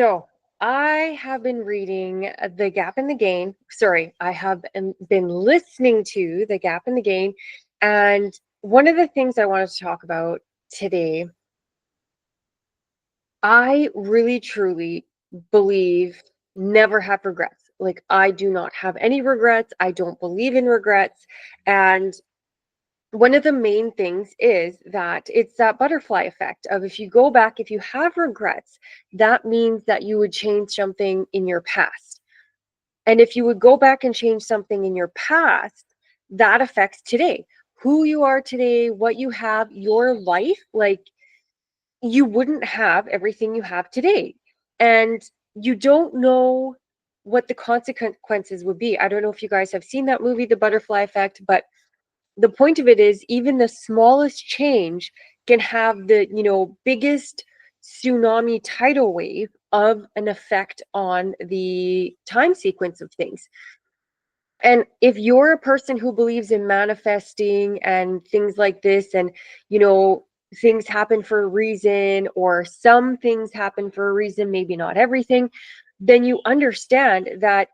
So I have been reading The Gap and the Gain. Sorry, I have been listening to The Gap and the Gain. And one of the things I wanted to talk about today, I really truly believe never have regrets. Like, I do not have any regrets. I don't believe in regrets. And one of the main things is that it's that butterfly effect of if you go back, if you have regrets, that means that you would change something in your past. And if you would go back and change something in your past, that affects today. Who you are today, what you have, your life, like you wouldn't have everything you have today. And you don't know what the consequences would be. I don't know if you guys have seen that movie, The Butterfly Effect, but the point of it is even the smallest change can have the biggest tsunami tidal wave of an effect on the time sequence of things. And if you're a person who believes in manifesting and things like this, and things happen for a reason, or some things happen for a reason, maybe not everything, then you understand that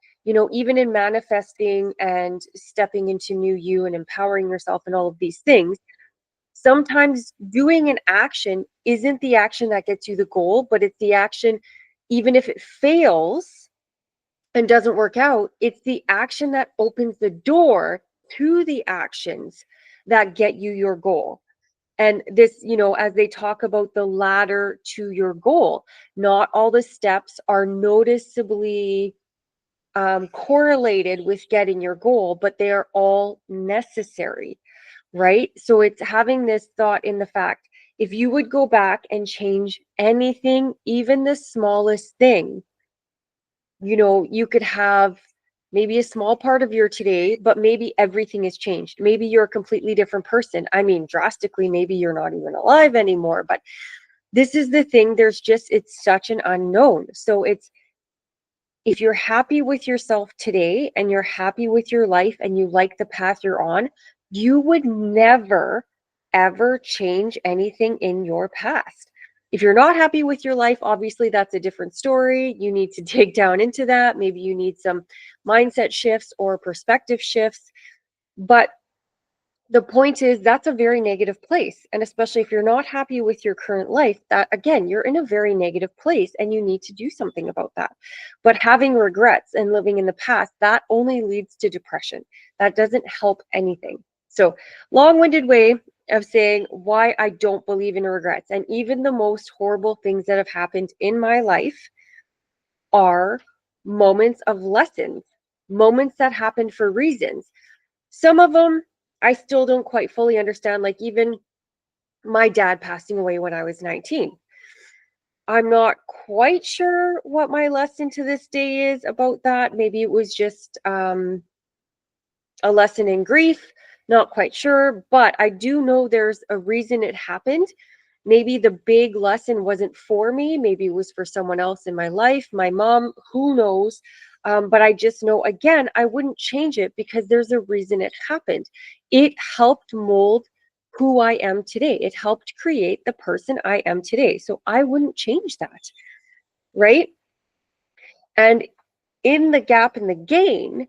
even in manifesting and stepping into new you and empowering yourself and all of these things, sometimes doing an action isn't the action that gets you the goal, but it's the action. Even if it fails and doesn't work out, it's the action that opens the door to the actions that get you your goal. And this, as they talk about the ladder to your goal, not all the steps are noticeably correlated with getting your goal, but they are all necessary, right? So it's having this thought in the fact, if you would go back and change anything, even the smallest thing, you could have maybe a small part of your today, but maybe everything has changed. Maybe you're a completely different person. I mean, drastically, maybe you're not even alive anymore, but this is the thing. It's such an unknown. So if you're happy with yourself today and you're happy with your life and you like the path you're on, you would never, ever change anything in your past. If you're not happy with your life, obviously that's a different story. You need to dig down into that. Maybe you need some mindset shifts or perspective shifts. But the point is, that's a very negative place. And especially if you're not happy with your current life, that again, you're in a very negative place and you need to do something about that. But having regrets and living in the past, that only leads to depression. That doesn't help anything. So, long-winded way of saying why I don't believe in regrets. And even the most horrible things that have happened in my life are moments of lessons, moments that happened for reasons. Some of them I still don't quite fully understand, like even my dad passing away when I was 19. I'm not quite sure what my lesson to this day is about that. Maybe it was just a lesson in grief, not quite sure, but I do know there's a reason it happened. Maybe the big lesson wasn't for me, maybe it was for someone else in my life, my mom, who knows. But I just know, again, I wouldn't change it because there's a reason it happened. It helped mold who I am today. It helped create the person I am today. So I wouldn't change that, right? And in The Gap and the Gain,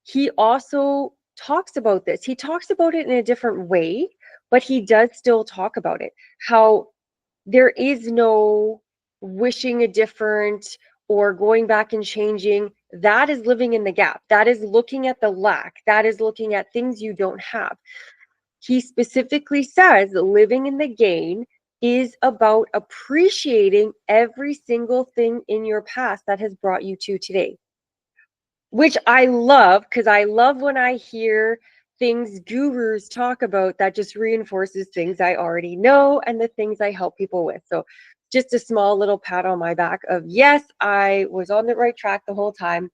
he also talks about this. He talks about it in a different way, but he does still talk about it. How there is no wishing a different or going back and changing. That is living in the gap. That is looking at the lack. That is looking at things you don't have. He specifically says living in the gain is about appreciating every single thing in your past that has brought you to today, which I love, because I love when I hear things gurus talk about that just reinforces things I already know and the things I help people with. So just a small little pat on my back of, yes, I was on the right track the whole time.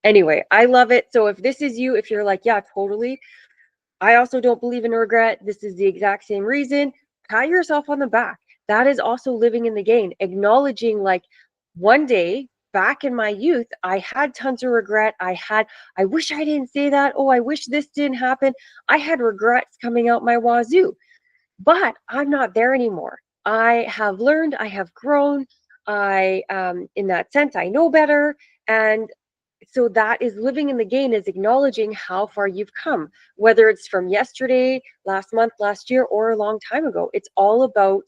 Anyway, I love it. So if this is you, if you're like, yeah, totally, I also don't believe in regret, this is the exact same reason, pat yourself on the back. That is also living in the gain, acknowledging like one day back in my youth, I had tons of regret. I wish I didn't say that. Oh, I wish this didn't happen. I had regrets coming out my wazoo, but I'm not there anymore. I have learned, I have grown. In that sense, I know better. And so that is living in the gain, is acknowledging how far you've come, whether it's from yesterday, last month, last year, or a long time ago. It's all about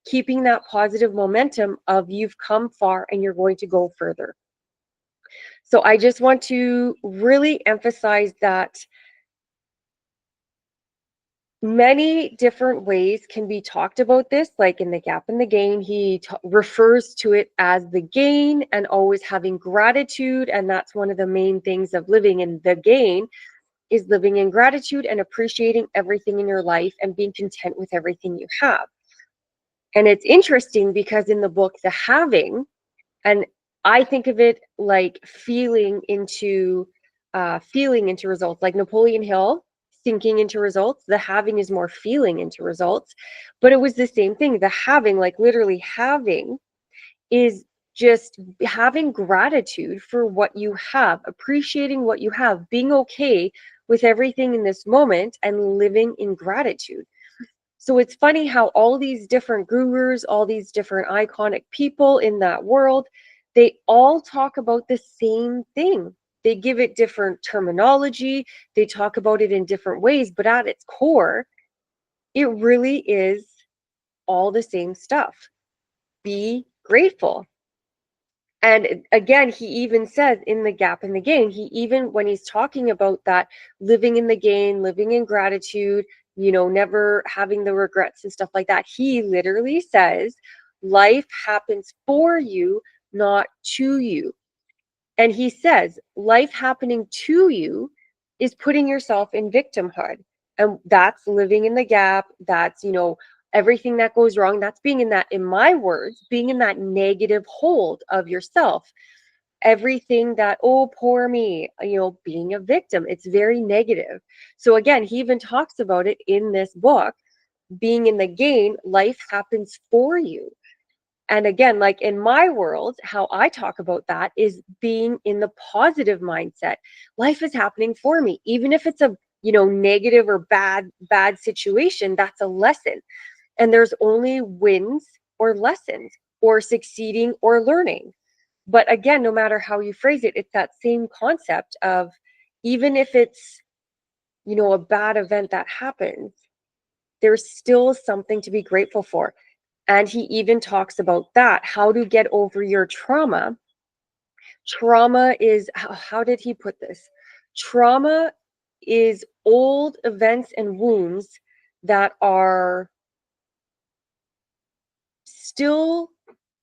keeping that positive momentum of you've come far and you're going to go further. So I just want to really emphasize that many different ways can be talked about this, like in The Gap and the Gain, he refers to it as the gain and always having gratitude. And that's one of the main things of living in the gain, is living in gratitude and appreciating everything in your life and being content with everything you have. And it's interesting because in the book, The Having, and I think of it like feeling into results, like Napoleon Hill, thinking into results. The having is more feeling into results. But it was the same thing. The having, like literally having, is just having gratitude for what you have, appreciating what you have, being okay with everything in this moment and living in gratitude. So it's funny how all these different gurus, all these different iconic people in that world, they all talk about the same thing. They give it different terminology, they talk about it in different ways, but at its core, it really is all the same stuff. Be grateful. And again, he even says in The Gap and the Gain, he even, when he's talking about that, living in the gain, living in gratitude, never having the regrets and stuff like that, he literally says, life happens for you, not to you. And he says, life happening to you is putting yourself in victimhood. And that's living in the gap. That's, everything that goes wrong. That's being in that, in my words, being in that negative hold of yourself. Everything that, oh, poor me, being a victim. It's very negative. So again, he even talks about it in this book, being in the gain, life happens for you. And again, like in my world, how I talk about that is being in the positive mindset. Life is happening for me. Even if it's a, negative or bad situation, that's a lesson. And there's only wins or lessons, or succeeding or learning. But again, no matter how you phrase it, it's that same concept of, even if it's, a bad event that happens, there's still something to be grateful for. And he even talks about that, how to get over your trauma. Trauma is, how did he put this? Trauma is old events and wounds that are still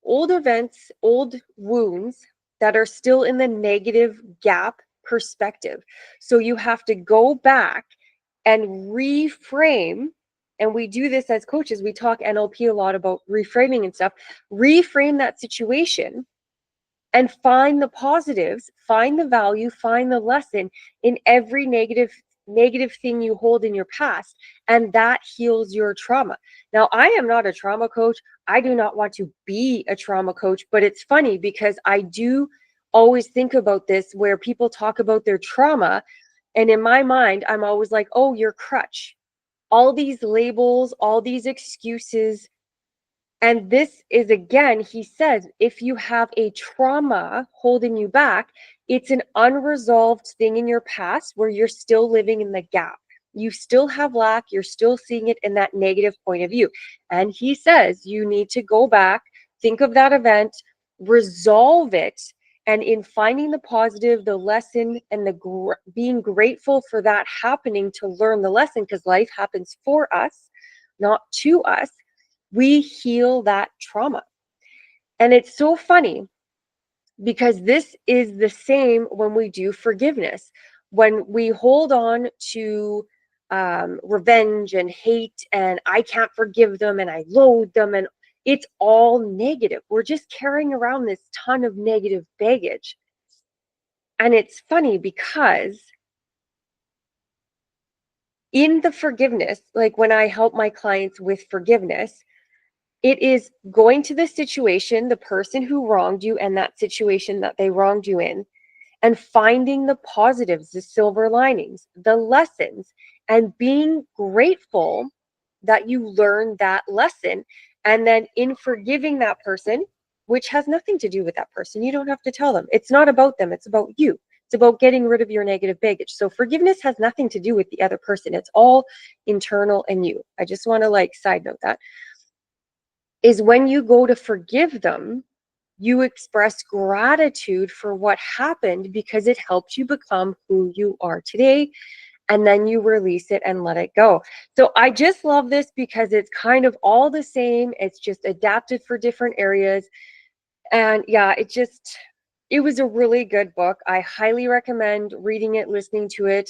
old events, old wounds that are still in the negative gap perspective. So you have to go back and reframe. And we do this as coaches. We talk NLP a lot about reframing and stuff. Reframe that situation and find the positives, find the value, find the lesson in every negative thing you hold in your past, and that heals your trauma. Now, I am not a trauma coach. I do not want to be a trauma coach, but it's funny because I do always think about this, where people talk about their trauma, and in my mind, I'm always like, oh, your crutch. All these labels, all these excuses. And this is, again, he says, if you have a trauma holding you back, it's an unresolved thing in your past where you're still living in the gap. You still have lack. You're still seeing it in that negative point of view. And he says you need to go back, think of that event, resolve it. And in finding the positive, the lesson, and being grateful for that happening to learn the lesson, because life happens for us, not to us, we heal that trauma. And it's so funny because this is the same when we do forgiveness. When we hold on to revenge and hate, and I can't forgive them and I loathe them, and it's all negative. We're just carrying around this ton of negative baggage. And it's funny because in the forgiveness, like when I help my clients with forgiveness, it is going to the situation, the person who wronged you, and that situation that they wronged you in, and finding the positives, the silver linings, the lessons, and being grateful that you learned that lesson. And then in forgiving that person, which has nothing to do with that person. You don't have to tell them. It's not about them, it's about you. It's about getting rid of your negative baggage. So forgiveness has nothing to do with the other person. It's all internal and you. I just want to like side note that is when you go to forgive them, you express gratitude for what happened because it helped you become who you are today. And then you release it and let it go. So I just love this because it's kind of all the same. It's just adapted for different areas. And yeah, it was a really good book. I highly recommend reading it, listening to it,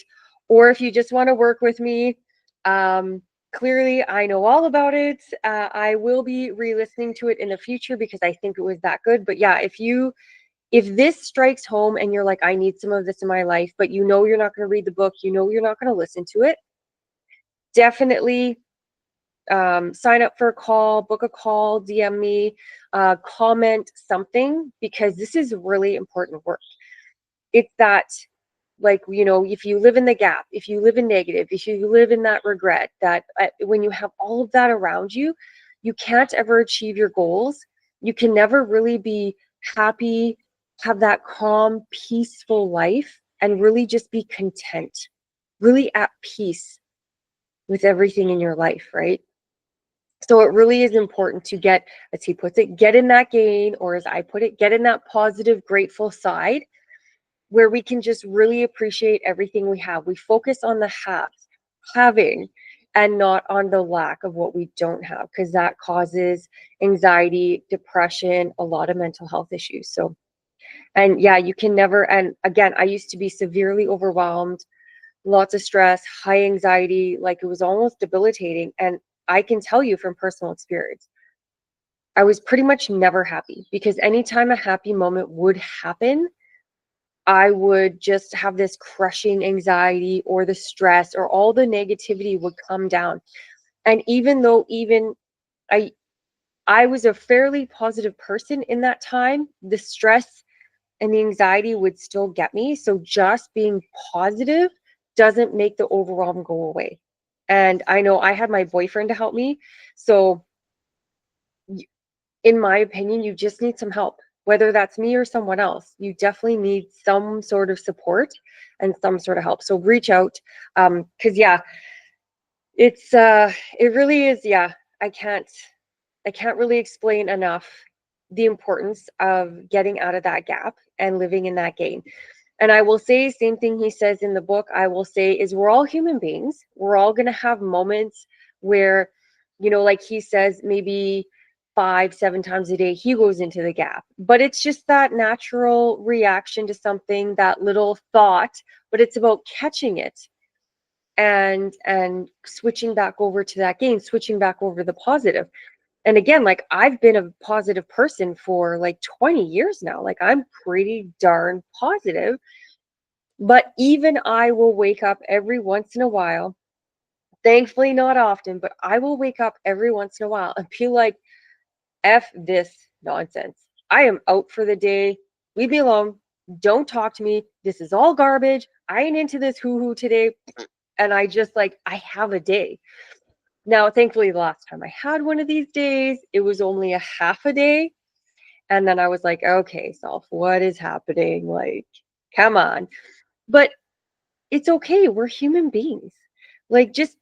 or if you just want to work with me, um, clearly I know all about it. I will be re-listening to it in the future because I think it was that good. But yeah, if this strikes home and you're like, I need some of this in my life, but you know you're not going to read the book, you know you're not going to listen to it, definitely sign up for a call, book a call, DM me, comment something, because this is really important work. It's that, like, you know, if you live in the gap, if you live in negative, if you live in that regret, that when you have all of that around you, you can't ever achieve your goals. You can never really be happy, have that calm, peaceful life, and really just be content, really at peace with everything in your life, right? So it really is important to get, as he puts it, get in that gain, or as I put it, get in that positive, grateful side where we can just really appreciate everything we have. We focus on the having, and not on the lack of what we don't have, because that causes anxiety, depression, a lot of mental health issues. So, and yeah, you can never, and again, I used to be severely overwhelmed, lots of stress, high anxiety, like it was almost debilitating. And I can tell you from personal experience, I was pretty much never happy, because anytime a happy moment would happen, I would just have this crushing anxiety, or the stress, or all the negativity would come down. And even though I I was a fairly positive person in that time, the stress and the anxiety would still get me. So just being positive doesn't make the overwhelm go away. And I know I had my boyfriend to help me. So in my opinion, you just need some help, whether that's me or someone else. You definitely need some sort of support and some sort of help. So reach out. Because yeah, it really is, yeah, I can't really explain enough the importance of getting out of that gap and living in that gain. And I will say, same thing he says in the book, I will say, is we're all human beings. We're all going to have moments where, you know, like he says, maybe 5, 7 times a day, he goes into the gap. But it's just that natural reaction to something, that little thought, but it's about catching it and switching back over to that gain, switching back over the positive. And again, like, I've been a positive person for like 20 years now. Like, I'm pretty darn positive. But even I will wake up every once in a while, thankfully not often, but I will wake up every once in a while and be like, F this nonsense. I am out for the day. Leave me alone. Don't talk to me. This is all garbage. I ain't into this hoo-hoo today. And I just, like, I have a day. Now, thankfully, the last time I had one of these days, it was only a half a day. And then I was like, okay, self, what is happening? Like, come on. But it's okay. We're human beings. Like, just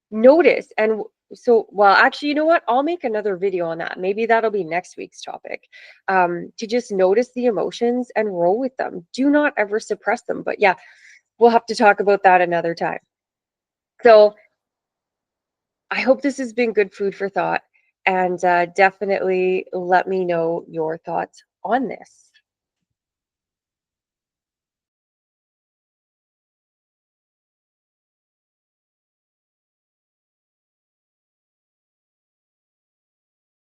notice. And so, well, actually, you know what? I'll make another video on that. Maybe that'll be next week's topic. To just notice the emotions and roll with them. Do not ever suppress them. But yeah, we'll have to talk about that another time. So I hope this has been good food for thought. And definitely let me know your thoughts on this.